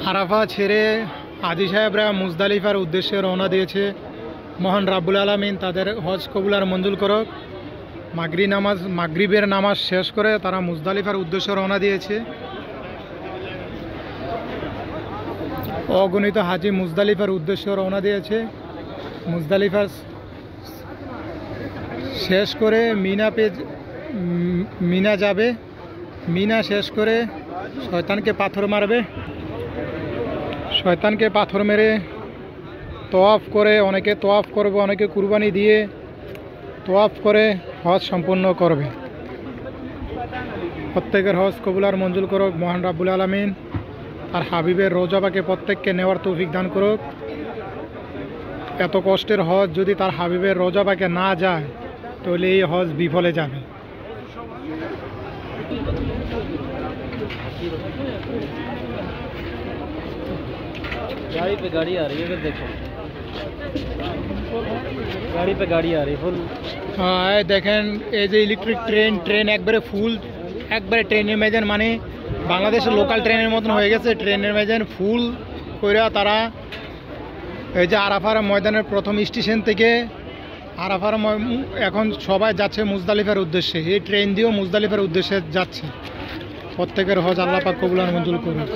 আরাফা ছেড়ে হাজী সাহেবরা মুজদালিফার উদ্দেশ্যে রওনা দিয়েছে। মহান রাব্বুল আলামিন তাদের হজ কবুল আর মঞ্জুর করুক। মাগরিবের নামাজ শেষ করে তারা মুজদালিফার উদ্দেশ্যে রওনা দিয়েছে। অগণিত হাজি মুজদালিফার উদ্দেশ্যে রওনা দিয়েছে। মুজদালিফার শেষ করে মিনা যাবে। মিনা শেষ করে শয়তানকে পাথর মারবে। শয়তানকে পাথর মেরে তোয়াফ করে, অনেকে তোয়াফ করবে, অনেকে কুরবানি দিয়ে তোয়াফ করে হজ সম্পন্ন করবে। প্রত্যেকের হজ কবুল আর মঞ্জুর করুক মহান রাব্বুল আলামিন। আর হাবিবের রোজাবাকে প্রত্যেককে নেওয়ার তৌফিক দান করুক। এত কষ্টের হজ যদি তার হাবিবের রোজাবাকে না যায় তাহলে এই হজ বিফলে যাবে। गाड़ी पे गाड़ी आ रही है, अगर देखो गाड़ी पे गाड़ी आ रही है फुल। হ্যাঁ দেখেন এই যে ইলেকট্রিক ট্রেন একবারে ফুল, একবারে ট্রেনের মেজান মানে বাংলাদেশের লোকাল ট্রেনের মতন হয়ে গেছে। ট্রেনের মেজান ফুল কইরা তারা এই যে আরাফার ময়দানের প্রথম স্টেশন থেকে আরাফার এখন সবাই যাচ্ছে মুজদালিফার উদ্দেশ্যে। এই ট্রেন দিয়েও মুজদালিফার উদ্দেশ্যে যাচ্ছে। প্রত্যেকের হজ আল্লাহ পাক কবুল আর মঞ্জুর করুন।